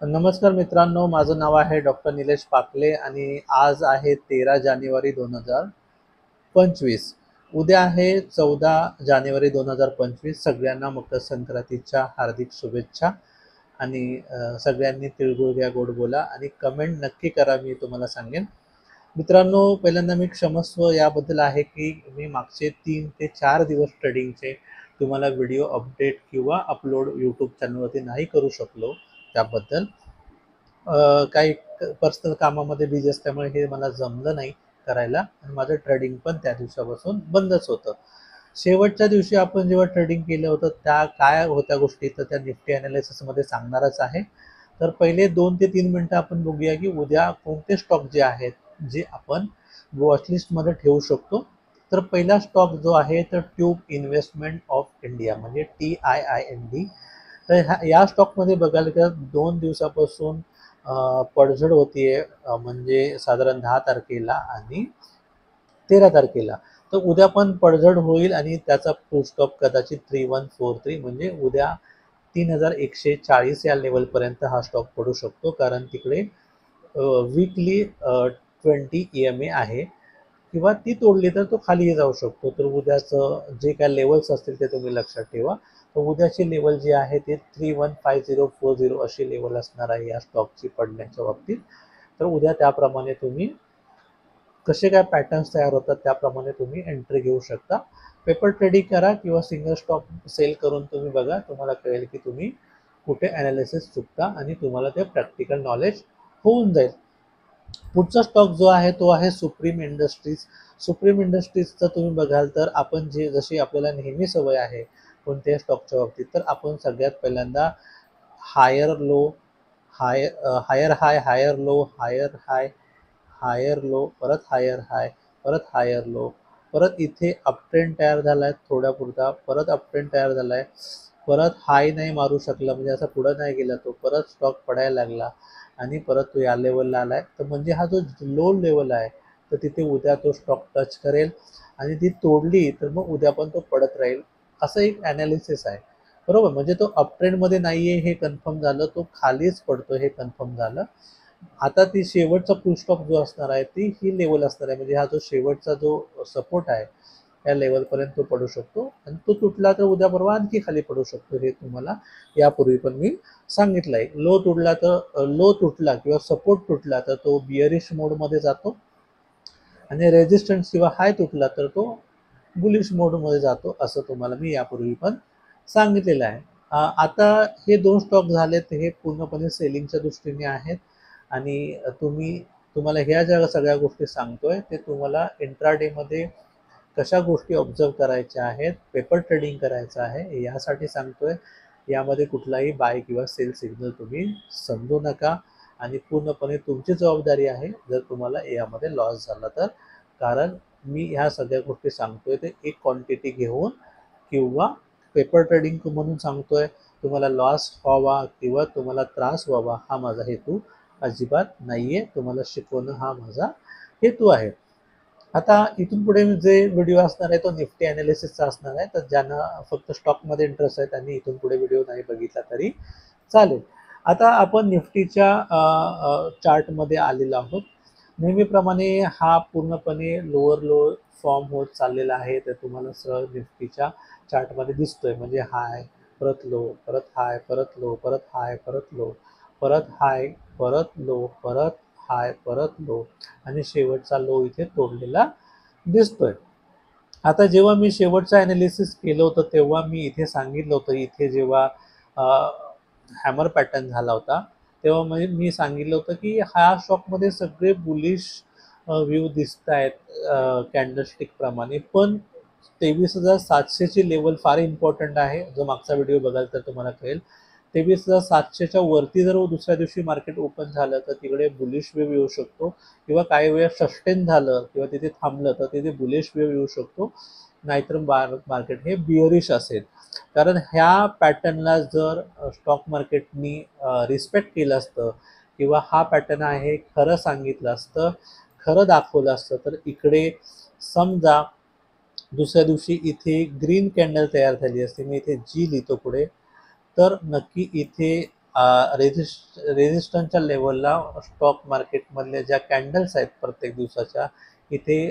नमस्कार मित्रांनो, माझं नाव आहे डॉक्टर निलेश पाकले आणि आज आहे 13 जानेवारी 2025. उद्या आहे 14 जानेवारी 2025. सगळ्यांना मकर संक्रांतीच्या हार्दिक शुभेच्छा आणि सगळ्यांनी तिळगुळ घ्या, गोड बोला आणि कमेंट नक्की करा, मी तुम्हाला सांगेन. मित्रांनो, पहिल्यांदा मी क्षमस्व याबद्दल आहे की मी मागचे 3 ते 4 दिवस ट्रेडिंगचे तुम्हाला व्हिडिओ अपडेट किंवा अपलोड यूट्यूब चॅनलवरती नाही करू शकलो. त्याबद्दल काही पर्सनल कामामध्ये बिझी असल्यामुळे हे मला जमलं नाही करायला आणि माझं ट्रेडिंग पण त्या दिवसापासून बंदच होतं. शेवटच्या दिवशी आपण जेव्हा ट्रेडिंग केलं होतं त्या काय होत्या गोष्टी तर त्या निफ्टी ॲनालिसिसमध्ये सांगणारच आहे. तर पहिले 2 ते 3 मिनटं आपण बघूया की उद्या कोणते स्टॉक जे आहेत जे आपण वॉचलिस्टमध्ये ठेवू शकतो. तर पहिला स्टॉक जो आहे तर ट्यूब इन्व्हेस्टमेंट ऑफ इंडिया म्हणजे TIIND. तर या स्टॉकमध्ये बघायला गेलं 2 दिवसापासून पडझड होतीये, म्हणजे साधारण 10 तारखेला आणि 13 तारखेला. तर उद्या पण पडझड होईल आणि त्याचा फुल स्टॉप कदाचित 3143 म्हणजे उद्या 3140 या लेवलपर्यंत हा स्टॉक पडू शकतो, कारण तिकडे वीकली 20 EMA आहे किंवा ती तोडली तर तो खालीही जाऊ शकतो. तर उद्याचं जे काय लेवल्स असतील ते तुम्ही लक्षात ठेवा. तर उद्याची लेवल जी आहे ते 315040 अशी लेवल असणार आहे या स्टॉकची पडण्याच्या बाबतीत. तर उद्या त्याप्रमाणे तुम्ही कसे काय पॅटर्न्स तयार होतात त्याप्रमाणे तुम्ही एंट्री घेऊ शकता. पेपर ट्रेडिंग करा किंवा सिंगल स्टॉक सेल करून तुम्ही बघा, तुम्हाला कळेल की तुम्ही कुठे ॲनालिसिस चुकता आणि तुम्हाला ते प्रॅक्टिकल नॉलेज होऊन जाईल. पुढचा स्टॉक जो आहे तो आहे सुप्रीम इंडस्ट्रीज. सुप्रीम इंडस्ट्रीजचं तुम्ही बघाल तर आपण जशी आपल्याला नेहमी सवय आहे कोणत्याही स्टॉकच्या बाबतीत, तर आपण सगळ्यात पहिल्यांदा हायर लो, हायर हाय, हायर लो, हायर हाय, हायर लो, परत हायर हाय, परत हायर लो, परत इथे अप ट्रेंड तयार झाला आहे थोड्यापुरता, परत अप ट्रेंड तयार झाला आहे, परत हाय नाही मारू शकला म्हणजे असा पुढं नाही गेला तो, परत स्टॉक पडायला लागला आणि परत तो या लेवलला आला आहे. तर म्हणजे हा जो लो लेवल आहे तर तिथे उद्या तो स्टॉक टच करेल आणि ती तोडली तर मग उद्या पण तो पडत राहील, असं एक ॲनालिसिस आहे. बरोबर, म्हणजे तो अप ट्रेंडमध्ये नाही आहे हे कन्फर्म झालं, तो खालीच पडतो हे कन्फर्म झालं. आता ती शेवटचा फुल स्टॉप जो असणार आहे ती ही लेवल असणार आहे, म्हणजे हा जो शेवटचा जो सपोर्ट आहे त्या लेवलपर्यंत तो पडू शकतो आणि तो तुटला तर उद्या परवा आणखी खाली पडू शकतो. हे तुम्हाला यापूर्वी पण मी सांगितलं आहे. लो तुटला किंवा सपोर्ट तुटला तर तो बिअरिश मोडमध्ये जातो आणि रेजिस्टन्स किंवा हाय तुटला तर तो बुलिश मोडमध्ये जातो, असं तुम्हाला मी यापूर्वी पण सांगितलेलं आहे. आता हे 2 स्टॉक झालेत हे पूर्णपणे सेलिंगच्या दृष्टीने आहेत आणि तुम्हाला ह्या ज्या सगळ्या गोष्टी सांगतोय ते तुम्हाला इंट्राडेमध्ये कशा गोष्टी ऑब्झर्व करायच्या आहेत, पेपर ट्रेडिंग करायचं आहे यासाठी सांगतोय. यामध्ये कुठलाही बाय किंवा सेल सिग्नल तुम्ही समजू नका आणि पूर्णपणे तुमची जबाबदारी आहे जर तुम्हाला यामध्ये लॉस झाला तर. कारण मी ह्या सगळ्या गोष्टी सांगतोय ते एक क्वांटिटी घेऊन किंवा पेपर ट्रेडिंग म्हणून सांगतोय. तुम्हाला लॉस व्हावा किंवा तुम्हाला त्रास व्हावा हा माझा हेतू अजिबात नाहीये. तुम्हाला शिकवणं हा माझा हेतू आहे. आता इथून पुढे जे व्हिडिओ असणार आहे तो निफ्टी ॲनालिसिसचा असणार आहे. तर ज्यांना फक्त स्टॉकमध्ये इंटरेस्ट आहे त्यांनी इथून पुढे व्हिडिओ नाही बघितला तरी चालेल. आता आपण निफ्टीच्या चार्टमध्ये आलेलो आहोत. नेहमीप्रमाणे हा पूर्णपणे लोअर लो फॉर्म होत चाललेला आहे. तर तुम्हाला सरळ निफ्टीच्या चार्टमध्ये दिसतोय, म्हणजे हाय, परत लो, परत हाय, परत लो, परत हाय, परत लो, परत हाय, परत लो, परत हाय, परत लो आणि शेवटचा लो इथे तोडलेला दिसतोय. आता जेव्हा मी शेवटचं ॲनालिसिस केलं होतं तेव्हा मी इथे सांगितलं होतं, इथे जेव्हा हॅमर पॅटर्न झाला होता तेव्हा म्हणजे मी सांगितलं होतं की ह्या स्टॉकमध्ये सगळे बुलिश व्ह्यू दिसत आहेत कॅन्डलस्टिक प्रमाणे, पण 23,700ची लेवल फार इम्पॉर्टंट आहे. जो मागचा व्हिडिओ बघाल तर तुम्हाला कळेल. 23,700च्या वरती जर दुसऱ्या दिवशी मार्केट ओपन झालं तर तिकडे बुलिश वेव येऊ शकतो किंवा काही वेळा सस्टेन झालं किंवा तिथे थांबलं तर तिथे बुलिश वेव येऊ शकतो. नाहीतर मार्केट हे बिअरिश असेल. कारण ह्या पॅटर्नला जर स्टॉक मार्केटनी रिस्पेक्ट केलं असतं किंवा हा पॅटर्न आहे खरं सांगितलं असतं, खरं दाखवलं असतं, तर इकडे समजा दुसऱ्या दिवशी इथे ग्रीन कॅन्डल तयार झाली असते, मी इथे जी लिहितो पुढे, तर नक्की इथे रेजिस्टन्सच्या लेवलला स्टॉक मार्केटमधल्या ज्या कॅन्डल्स आहेत प्रत्येक दिवसाच्या, इथे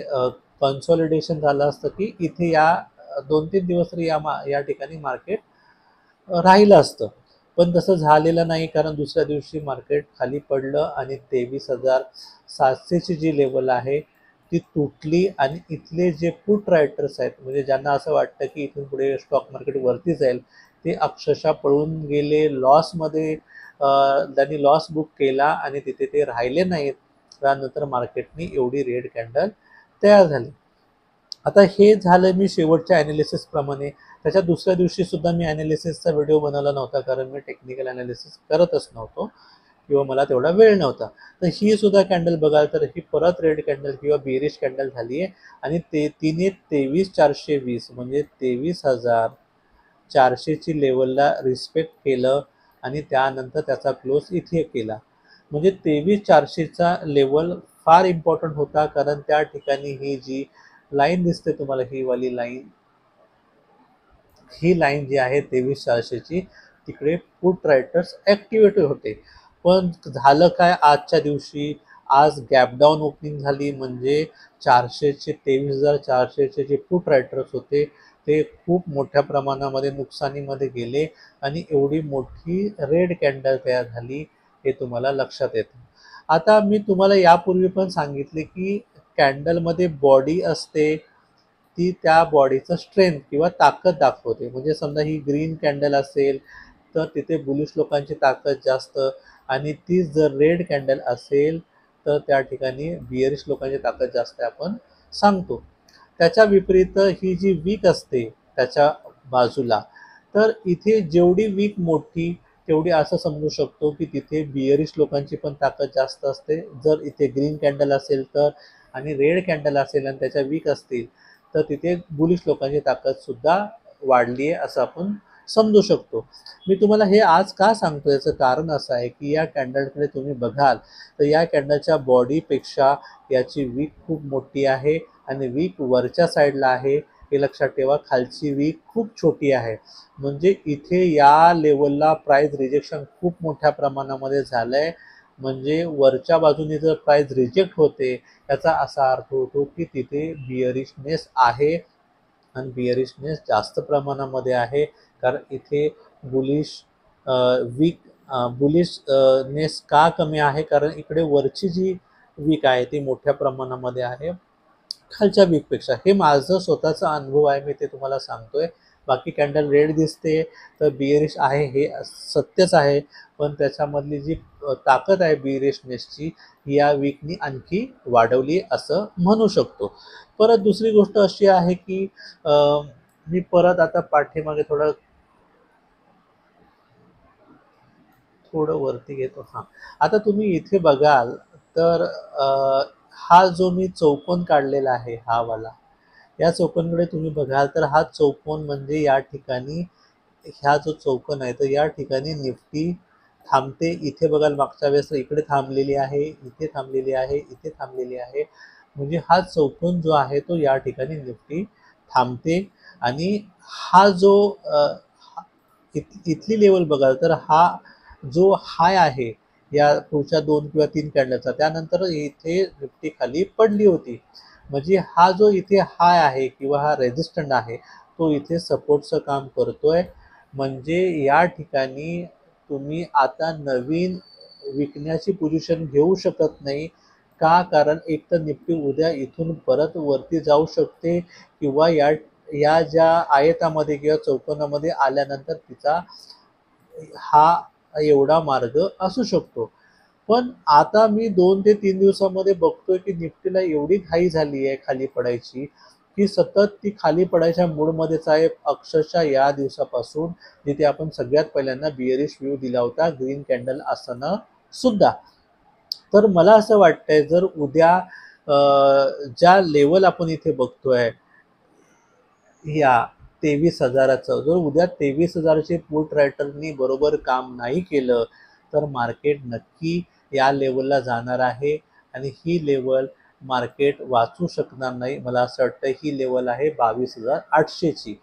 कन्सॉलिडेशन झालं असतं की इथे या 2-3 दिवस तरी या ठिकाणी मार्केट राहिलं असतं. पण तसं झालेलं नाही, कारण दुसऱ्या दिवशी मार्केट खाली पडलं आणि 23,700ची जी लेवल आहे ती तुटली आणि इथले जे पुट रायटर्स आहेत, म्हणजे ज्यांना असं वाटतं की इथून पुढे स्टॉक मार्केट वरती जाईल, ते अक्षरशः पळून गेले लॉसमध्ये. त्यांनी लॉस बुक केला आणि तिथे ते राहिले नाहीत. त्यानंतर मार्केटनी एवढी रेड कॅन्डल तयार झाली. आता हे झालं मी शेवटच्या ॲनालिसिस प्रमाणे. त्याच्या दुसऱ्या दिवशी सुद्धा मी ॲनालिसिसचा व्हिडिओ बनवला नव्हता, कारण मी टेक्निकल ॲनालिसिस करतच नव्हतो किंवा मला तेवढा वेळ नव्हता. तर ही सुद्धा कॅन्डल बघाल तर ही परत रेड कॅन्डल किंवा बेरिश कॅन्डल झाली आहे आणि तिने 23,420 म्हणजे 23,400ची लेवलला रिस्पेक्ट केलं आणि त्यानंतर त्याचा क्लोज इथे केला. म्हणजे 23,400चा लेवल फार इम्पॉर्टंट होता, कारण त्या ठिकाणी ही जी लाईन दिसते तुम्हाला, ही वाली लाईन, ही लाईन जी आहे 23,400ची, तिकडे पुट रायटर्स ॲक्टिवेट होते. पण झालं काय आजच्या दिवशी, आज गॅप डाऊन ओपनिंग झाली, म्हणजे 23,400चे जे पुट रायटर्स होते ते खूप मोठ्या प्रमाणामध्ये नुकसानीमध्ये गेले आणि एवढी मोठी रेड कॅन्डल तयार झाली, हे तुम्हाला लक्षात येतं. आता मी तुम्हाला यापूर्वी पण सांगितले की कॅन्डलमध्ये बॉडी असते, ती त्या बॉडीचं स्ट्रेंथ किंवा ताकद दाखवते. म्हणजे समजा ही ग्रीन कॅन्डल असेल तर तिथे बुलिश लोकांची ताकद जास्त, आणि तीच जर रेड कॅन्डल असेल तर त्या ठिकाणी बिअरिश लोकांची ताकद जास्त आपण सांगतो. त्याच्या विपरीत ही जी वीक असते त्याच्या बाजूला, तर इथे जेवढी वीक मोठी तेवढी असं समजू शकतो की तिथे बिअरिश लोकांची पण ताकद जास्त असते. जर इथे ग्रीन कॅन्डल असेल तर, आणि रेड कॅन्डल असेल आणि त्याच्या वीक असतील तर तिथे बुलिश लोकांची ताकद सुद्धा वाढली आहे असं आपण समजू शकतो. मी तुम्हाला हे आज का सांगतो, याचं कारण असं आहे की या कॅन्डलकडे तुम्ही बघाल तर या कॅन्डलच्या बॉडीपेक्षा याची वीक खूप मोठी आहे आणि वीक वरच्या साईडला आहे. हे लक्षात ठेवा, खालची वीक खूप छोटी आहे. म्हणजे इथे या लेवलला प्राइस रिजेक्शन खूप मोठ्या प्रमाणामध्ये झालं आहे. म्हणजे वरच्या बाजूने जर प्राइस रिजेक्ट होते, त्याचा असा अर्थ होतो की तिथे बिअरिशनेस आहे आणि बिअरिशनेस जास्त प्रमाणामध्ये आहे. कारण इथे बुलिश वीक बुलिशनेस का कमी आहे, कारण इकडे वरची जी वीक आहे ती मोठ्या प्रमाणामध्ये आहे खालच्या वीकपेक्षा. हे माझं स्वतःचा अनुभव आहे, मी ते तुम्हाला सांगतोय. बाकी कॅन्डल रेड दिसते तर बिअरिश आहे हे सत्यच आहे, पण त्याच्यामधली जी ताकद आहे बिअरिशनेसची, या वीकनी आणखी वाढवली असं म्हणू शकतो. परत दुसरी गोष्ट अशी आहे की मी परत आता पाठीमागे थोडं वरती घेतो. हां, आता तुम्ही इथे बघाल तर हा जो मी चौकोन काढलेला आहे हा वाला, या चौकोनकडे तुम्ही बघाल तर हा चौकोन म्हणजे या ठिकाणी, ह्या जो चौकोन आहे तर या ठिकाणी निफ्टी थांबते. इथे बघाल मागच्या वेळेस इकडे थांबलेली आहे, इथे थांबलेली आहे, इथे थांबलेली आहे. म्हणजे हा चौकोन जो आहे तो या ठिकाणी निफ्टी थांबते. आणि हा जो इथली लेवल बघाल तर हा जो हाय आहे या पुढच्या 2 किंवा 3 कॅन्डलचा, त्यानंतर इथे निफ्टी खाली पडली होती. म्हणजे हा जो इथे हाय आहे किंवा हा रेजिस्टंट आहे तो इथे सपोर्टचं काम करतोय. म्हणजे या ठिकाणी तुम्ही आता नवीन विकण्याची पोझिशन घेऊ शकत नाही. का? कारण एक तर निफ्टी उद्या इथून परत वरती जाऊ शकते किंवा या या ज्या आयतामध्ये किंवा चौकोनामध्ये आल्यानंतर तिचा हा एवढा मार्ग असू शकतो. पण आता मी 2 ते 3 दिवसामध्ये बघतोय की निफ्टीला एवढी घाई झाली आहे खाली पडायची, की सतत ती खाली पडायच्या मूडमध्येच आहे. अक्षरशः या दिवसापासून जिथे आपण सगळ्यात पहिल्यांदा बिअरिश व्ह्यू दिला होता ग्रीन कॅन्डल असताना सुद्धा. तर मला असं वाटतंय जर उद्या ज्या लेवल आपण इथे बघतोय या 23,000चं, जर उद्या 23,000चे पुट रायटरनी बरोबर काम नाही केलं तर मार्केट नक्की या लेवलला जाणार आहे आणि ही लेवल मार्केट वाचू शकणार नाही. मला असं वाटतं ही लेवल आहे 22,800ची.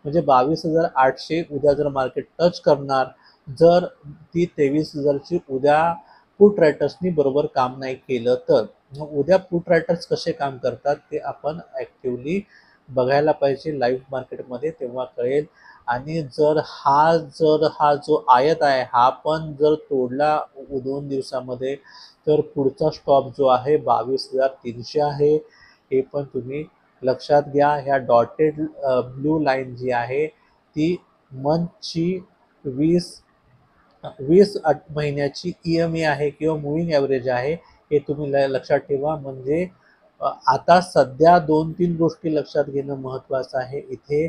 म्हणजे 22,800 उद्या जर मार्केट टच करणार जर ती 23,000ची उद्या पुट रायटर्सनी बरोबर काम नाही केलं तर मग उद्या पुट रायटर्स कसे काम करतात ते आपण ॲक्टिवली बघायला पाहिजे लाईव्ह मार्केटमध्ये, तेव्हा कळेल. आणि जर हा जो आयत आहे हा पण जर तोडला 2 दिवसामध्ये, तर पुढचा स्टॉप जो आहे 22,300 आहे. हे पण तुम्ही लक्षात घ्या. ह्या डॉटेड ब्लू लाईन जी आहे ती मंथची वीस महिन्याची EMA आहे किंवा मुव्हिंग ॲव्हरेज आहे. हे तुम्ही लक्षात ठेवा. म्हणजे आता सध्या 2-3 गोष्टी लक्षात घेणं महत्त्वाचं आहे इथे.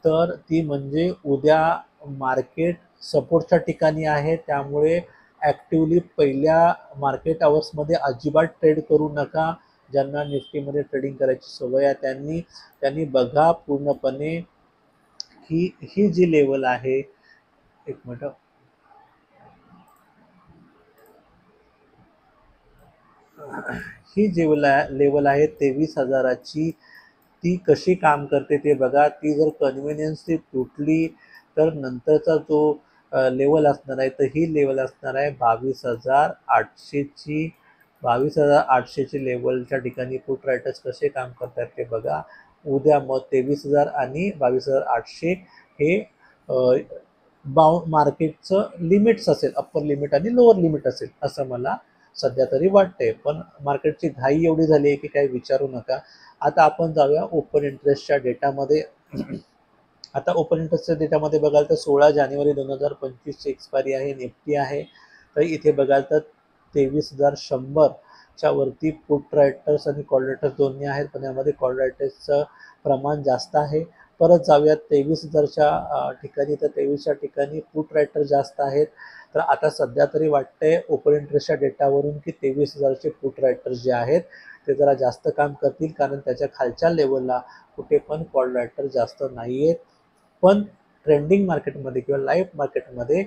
तर ती म्हणजे उद्या मार्केट सपोर्टच्या ठिकाणी आहे, त्यामुळे ॲक्टिवली पहिल्या मार्केट अवर्समध्ये अजिबात ट्रेड करू नका. ज्यांना निफ्टीमध्ये ट्रेडिंग करायची सवय आहे त्यांनी बघा पूर्णपणे ही जी लेवल आहे. एक मिनिट. ही जी लेवल आहे 23,000ची, ती कशी काम करते ते बघा. ती जर कन्व्हिनियन्सली तुटली तर नंतरचा जो लेवल असणार आहे, तर ही लेवल असणार आहे 22,800ची. 22,800ची लेवलच्या ठिकाणी पुट रायटर्स कसे काम करतात ते बघा. उद्या मग 23,000 आणि 22,800 हे मार्केटचं लिमिट्स असेल, अप्पर लिमिट आणि लोअर लिमिट असेल असं मला सध्या तरी वाटतंय. पण मार्केटची घाई एवढी झाली आहे की काही विचारू नका. आता आपण जाऊया ओपन इंटरेस्टच्या डेटामध्ये. आता ओपन इंटरेस्टच्या डेटामध्ये बघाल तर 16 जानेवारी 2025ची एक्सपायरी आहे, निफ्टी आहे. तर इथे बघाल तर 23,100च्या वरती पुट रायटर्स आणि कॉल रायटर्स दोन्ही आहेत, पण यामध्ये कॉल रायटर्सचं प्रमाण जास्त आहे. परत जाऊयात 23,000च्या ठिकाणी, तर 23च्या ठिकाणी पुट रायटर जास्त आहेत. तर आता सध्या तरी वाटतंय ओपन इंटरेस्टच्या डेटावरून की 23,000चे पुट रायटर्स जे आहेत ते जरा जास्त काम करतील, कारण त्याच्या खालच्या लेवलला कुठे पण कॉल रायटर जास्त नाही आहेत. पण ट्रेंडिंग मार्केटमध्ये किंवा लाईव्ह मार्केटमध्ये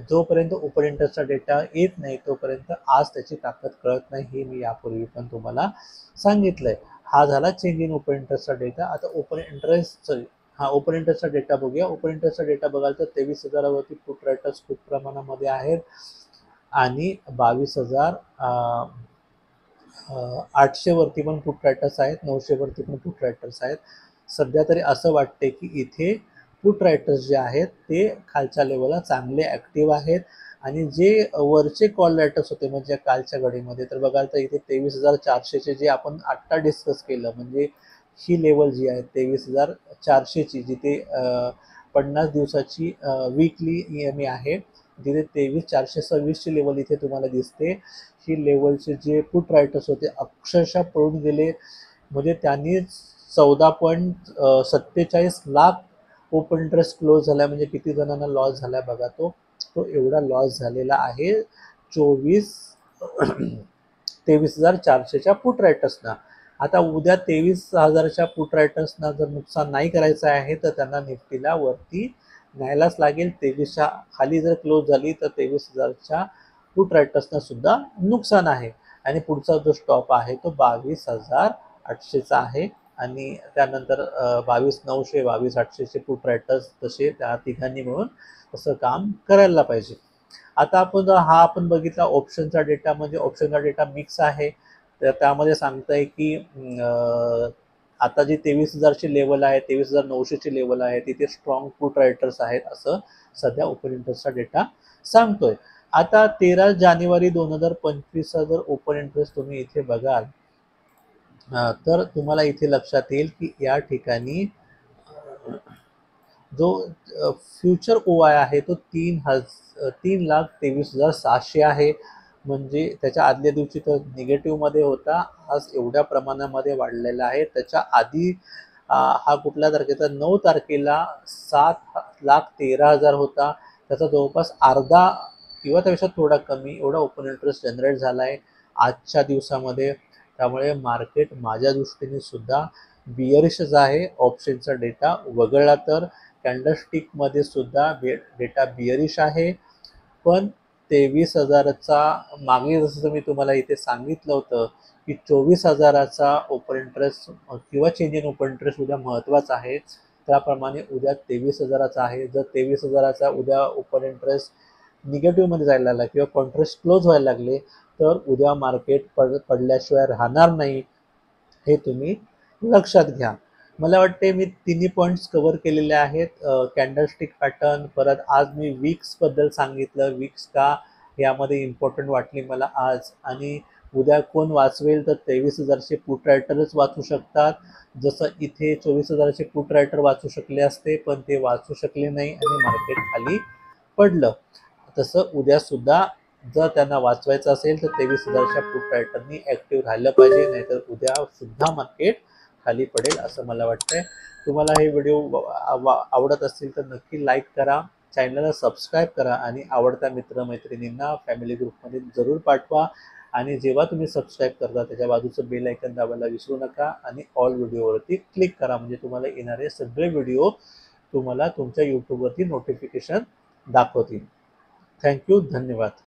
जोपर्यंत ओपन इंटरेस्टचा डेटा येत नाही तोपर्यंत आज त्याची ताकद कळत नाही, हे मी यापूर्वी पण तुम्हाला सांगितलंय. हा झाला चेंज इन ओपन इंटरेस्टचा डेटा. आता ओपन इंटरेस्टचा डेटा बघूया. ओपन इंटरेस्टचा डेटा बघाल तर 23,000वरती पुट रायटर्स खूप प्रमाणामध्ये आहेत आणि 22,800 वरती पण पुट रायटर्स आहेत, 900 वरती पण पुट रायटर्स आहेत. सध्या तरी असं वाटते की इथे पुट रायटर्स जे आहेत ते खालच्या लेवलला चांगले ॲक्टिव्ह आहेत. आणि जे वरचे कॉल रायटर्स होते म्हणजे कालच्या घडीमध्ये, तर बघाल तर इथे 23,400चे जे आपण आत्ता डिस्कस केलं, म्हणजे ही लेवल जी आहे 23,400ची, जिथे 50 दिवसाची वीकली EMA आहे, जिथे 23,426ची लेवल इथे तुम्हाला दिसते. ही लेवलचे जे पुट रायटर्स होते अक्षरशः पळून गेले. म्हणजे त्यांनी 14.47 लाख ओपन इंटरेस्ट क्लोज झाला. म्हणजे किती जणांना लॉस झाला बघा. तो एवढा लॉस झालेला आहे 23,400च्या पुट रायटर्सना. आता उद्या 23,000च्या पुट रायटर्सना जर नुकसान नाही करायचं आहे तर त्यांना निफ्टीला वरती न्यायलाच लागेल. 23च्या खाली जर क्लोज झाली तर 23,000च्या पुट रायटर्सना सुद्धा नुकसान आहे. आणि पुढचा जो स्टॉप आहे तो 22,800चा आहे. आणि त्यानंतर 22,900 22,800चे पुट रायटर्स, तसे त्या तिघांनी मिळून तसं काम करायला पाहिजे. आता आपण बघितला ऑप्शनचा डेटा. म्हणजे ऑप्शनचा डेटा मिक्स आहे. तर त्यामध्ये सांगताय की आता जी 23,000ची लेवल आहे, 23,900ची लेवल आहे, तिथे स्ट्रॉंग पुट रायटर्स आहेत असं सध्या ओपन इंटरेस्टचा डेटा सांगतोय. आता 13 जानेवारी 2025चा जर ओपन इंटरेस्ट तुम्ही इथे बघाल तर तुम्हाला इथे लक्षात येईल की या ठिकाणी जो फ्युचर OI आहे तो 3,23,700 आहे. म्हणजे त्याच्या आदल्या दिवशी तर निगेटिव्हमध्ये होता, आज एवढ्या प्रमाणामध्ये वाढलेला आहे. त्याच्या आधी हा कुठल्या तारखेचा, 9 तारखेला 7,13,000 होता. त्याचा जवळपास अर्धा किंवा त्यापेक्षा थोडा कमी एवढा ओपन इंटरेस्ट जनरेट झाला आहे आजच्या दिवसामध्ये. त्यामुळे मार्केट माझ्या दृष्टीने सुद्धा बिअरिशच आहे. ऑप्शनचा डेटा वगळला तर कॅन्डलस्टिकमध्ये सुद्धा डेटा बिअरिश आहे. पण 23,000चा मागे जसं मी तुम्हाला इथे सांगितलं होतं की 24,000चा ओपन इंटरेस्ट किंवा चेंज इन ओपन इंटरेस्ट उद्या महत्त्वाचा आहे, त्याप्रमाणे उद्या 23,000चा आहे. जर 23,000चा उद्या ओपन इंटरेस्ट निगेटिव्हमध्ये जायला लागला किंवा कॉन्ट्रास्ट क्लोज व्हायला लागले तर उद्या मार्केट पडल्याशिवाय राहणार नाही, हे तुम्ही लक्षात घ्या. मला वाटते मी तिन्ही पॉईंट्स कव्हर केलेले आहेत. कॅन्डलस्टिक पॅटर्न, परत आज मी वीक्सबद्दल सांगितलं, वीक्स का यामध्ये इम्पॉर्टंट वाटली मला आज. आणि उद्या कोण वाचवेल तर 23,000चे पुट रायटरच वाचू शकतात. जसं इथे 24,000चे पुट रायटर वाचू शकले असते, पण ते वाचू शकले नाही आणि मार्केट खाली पडलं. तसं उद्यासुद्धा जर त्यांना वाचवायचं असेल तर 23,000च्या पुट रायटरनी ॲक्टिव्ह राहिलं पाहिजे, नाहीतर उद्या सुद्धा मार्केट खाली पडेल असं मला वाटतंय. तुम्हाला हे व्हिडिओ आवडत असतील तर नक्की लाईक करा, चॅनलला सबस्क्राईब करा आणि आवडत्या मित्रमैत्रिणींना फॅमिली ग्रुपमध्ये जरूर पाठवा. आणि जेव्हा तुम्ही सबस्क्राईब करता त्याच्या बाजूचं बेल आयकन दाबायला विसरू नका आणि ऑल व्हिडिओवरती क्लिक करा, म्हणजे तुम्हाला येणारे सगळे व्हिडिओ तुम्हाला तुमच्या यूट्यूबवरती नोटिफिकेशन दाखवतील. थँक्यू, धन्यवाद.